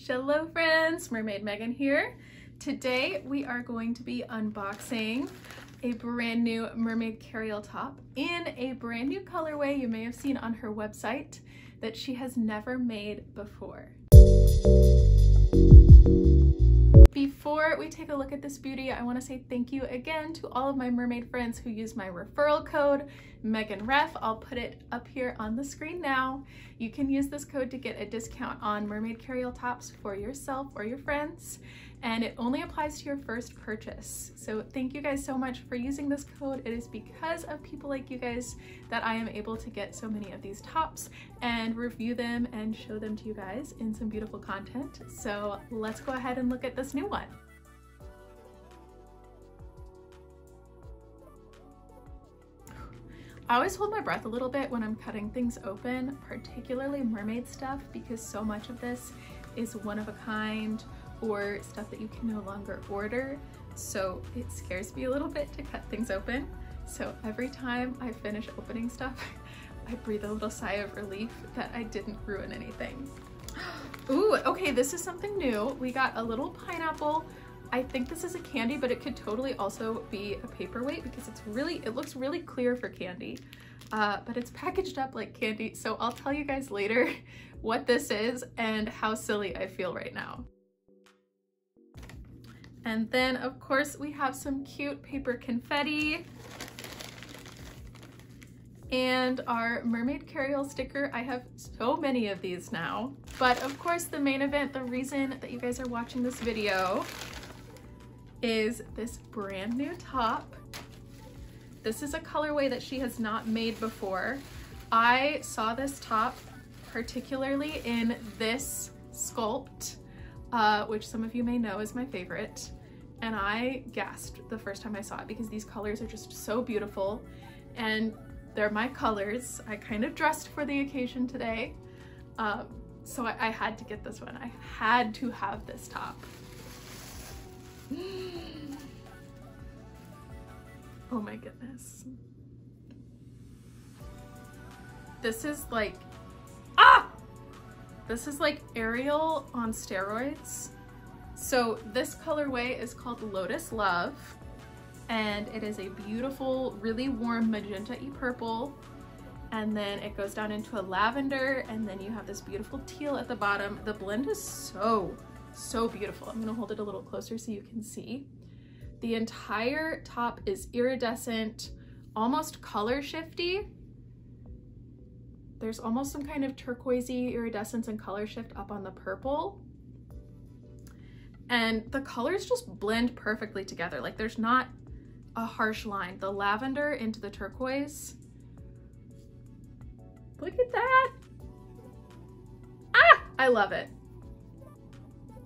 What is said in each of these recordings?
Hello friends, Mermaid Megan here. Today we are going to be unboxing a brand new Mermaid Kariel top in a brand new colorway you may have seen on her website that she has never made before. Before we take a look at this beauty, I want to say thank you again to all of my mermaid friends who use my referral code MEGANREF. I'll put it up here on the screen now. You can use this code to get a discount on Mermaid Kariel tops for yourself or your friends, and it only applies to your first purchase. So thank you guys so much for using this code. It is because of people like you guys that I am able to get so many of these tops and review them and show them to you guys in some beautiful content. So let's go ahead and look at this new one. I always hold my breath a little bit when I'm cutting things open, particularly mermaid stuff, because so much of this is one of a kind or stuff that you can no longer order. So it scares me a little bit to cut things open. So every time I finish opening stuff, I breathe a little sigh of relief that I didn't ruin anything. Ooh, okay, this is something new. We got a little pineapple. I think this is a candy, but it could totally also be a paperweight because it looks really clear for candy, but it's packaged up like candy. So I'll tell you guys later what this is and how silly I feel right now. And then of course we have some cute paper confetti and our Mermaid Kariel sticker. I have so many of these now, but of course the main event, the reason that you guys are watching this video, is this brand new top. This is a colorway that she has not made before. I saw this top particularly in this sculpt, which some of you may know is my favorite, and I gasped the first time I saw it because these colors are just so beautiful and they're my colors. I kind of dressed for the occasion today, so I had to get this one. I had to have this top. Oh my goodness. This is like, this is like Ariel on steroids. So this colorway is called Lotus Love, and it is a beautiful, really warm magenta-y purple, and then it goes down into a lavender, and then you have this beautiful teal at the bottom. The blend is so beautiful. I'm gonna hold it a little closer so you can see. The entire top is iridescent, almost color shifty. There's almost some kind of turquoisey iridescence and color shift up on the purple. And the colors just blend perfectly together. Like there's not a harsh line. The lavender into the turquoise. Look at that. I love it.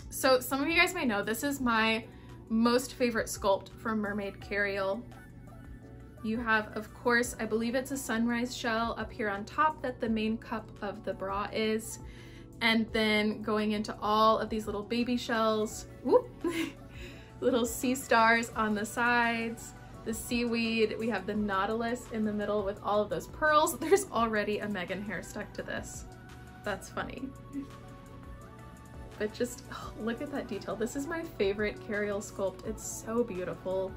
So some of you guys may know this is my most favorite sculpt from Mermaid Kariel. You have, of course, I believe it's a sunrise shell up here on top that the main cup of the bra is, and then going into all of these little baby shells, whoop, little sea stars on the sides, the seaweed, we have the nautilus in the middle with all of those pearls. There's already a Megan hair stuck to this. That's funny. But just look at that detail. This is my favorite Kariel sculpt. It's so beautiful.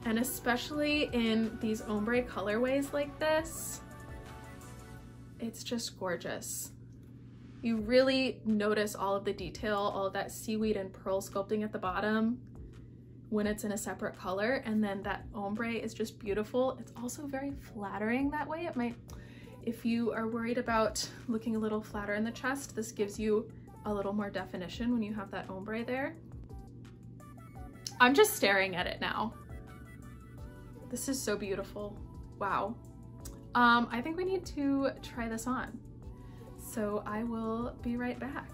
And especially in these ombre colorways like this, it's just gorgeous. You really notice all of the detail, all of that seaweed and pearl sculpting at the bottom when it's in a separate color, and then that ombre is just beautiful. It's also very flattering that way. It might, if you are worried about looking a little flatter in the chest, this gives you a little more definition when you have that ombre there. I'm just staring at it now. This is so beautiful. Wow. I think we need to try this on. So I will be right back.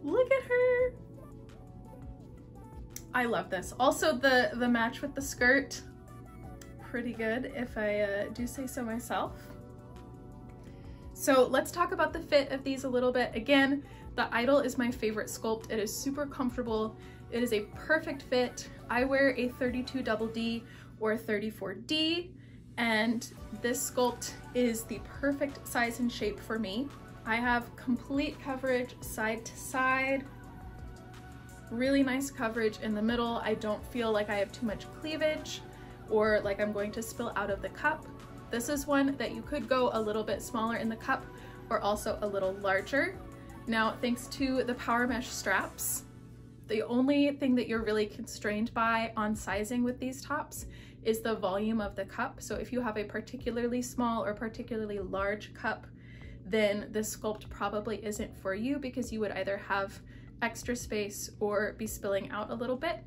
Look at her. I love this. Also the match with the skirt, pretty good if I do say so myself. So let's talk about the fit of these a little bit. Again, the Idol is my favorite sculpt. It is super comfortable. It is a perfect fit. I wear a 32 double D or a 34D, and this sculpt is the perfect size and shape for me. I have complete coverage side to side, really nice coverage in the middle. I don't feel like I have too much cleavage or like I'm going to spill out of the cup. This is one that you could go a little bit smaller in the cup or also a little larger. Now, thanks to the power mesh straps, the only thing that you're really constrained by on sizing with these tops is the volume of the cup. So if you have a particularly small or particularly large cup, then this sculpt probably isn't for you because you would either have extra space or be spilling out a little bit.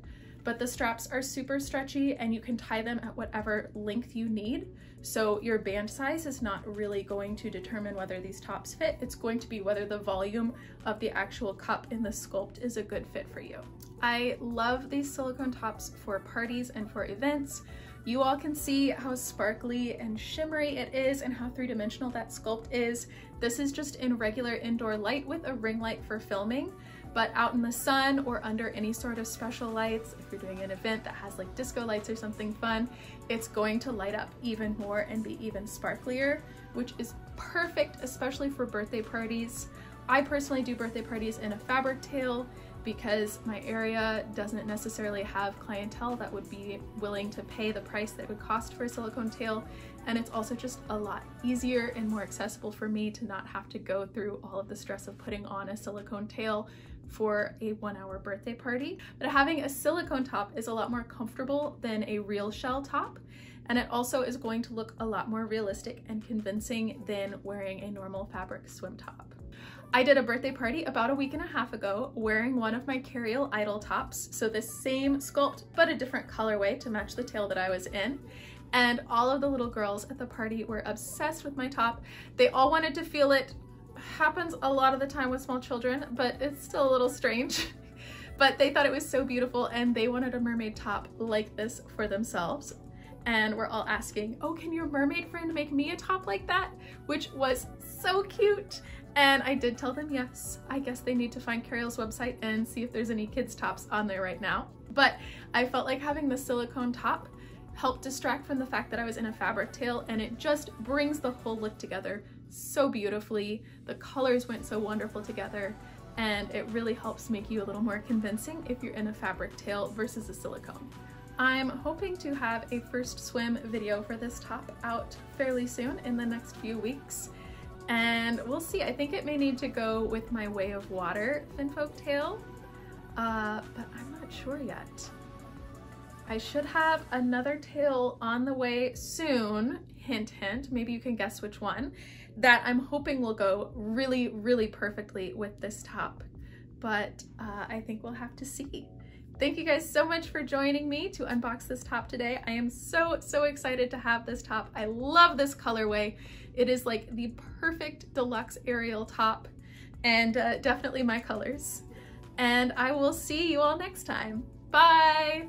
But the straps are super stretchy and you can tie them at whatever length you need. So your band size is not really going to determine whether these tops fit. It's going to be whether the volume of the actual cup in the sculpt is a good fit for you. I love these silicone tops for parties and for events. You all can see how sparkly and shimmery it is and how three-dimensional that sculpt is. This is just in regular indoor light with a ring light for filming. But out in the sun or under any sort of special lights, if you're doing an event that has like disco lights or something fun, it's going to light up even more and be even sparklier, which is perfect, especially for birthday parties. I personally do birthday parties in a fabric tail because my area doesn't necessarily have clientele that would be willing to pay the price that it would cost for a silicone tail. And it's also just a lot easier and more accessible for me to not have to go through all of the stress of putting on a silicone tail for a 1-hour birthday party. But having a silicone top is a lot more comfortable than a real shell top. And it also is going to look a lot more realistic and convincing than wearing a normal fabric swim top. I did a birthday party about a week and a half ago wearing one of my Kariel Idol tops. So this same sculpt, but a different colorway to match the tail that I was in. And all of the little girls at the party were obsessed with my top. They all wanted to feel it. Happens a lot of the time with small children, but it's still a little strange. But they thought it was so beautiful and they wanted a mermaid top like this for themselves. And we're all asking, oh, can your mermaid friend make me a top like that? Which was so cute. And I did tell them yes. I guess they need to find Kariel's website and see if there's any kids tops on there right now. But I felt like having the silicone top helped distract from the fact that I was in a fabric tail, and it just brings the whole look together so beautifully. The colors went so wonderful together, and it really helps make you a little more convincing if you're in a fabric tail versus a silicone. I'm hoping to have a first swim video for this top out fairly soon in the next few weeks. And we'll see. I think it may need to go with my Way of Water Finfolk tail, but I'm not sure yet. I should have another tail on the way soon, hint hint, maybe you can guess which one, that I'm hoping will go really, really perfectly with this top. But I think we'll have to see. Thank you guys so much for joining me to unbox this top today. I am so, so excited to have this top. I love this colorway. It is like the perfect deluxe Ariel top and definitely my colors. And I will see you all next time. Bye!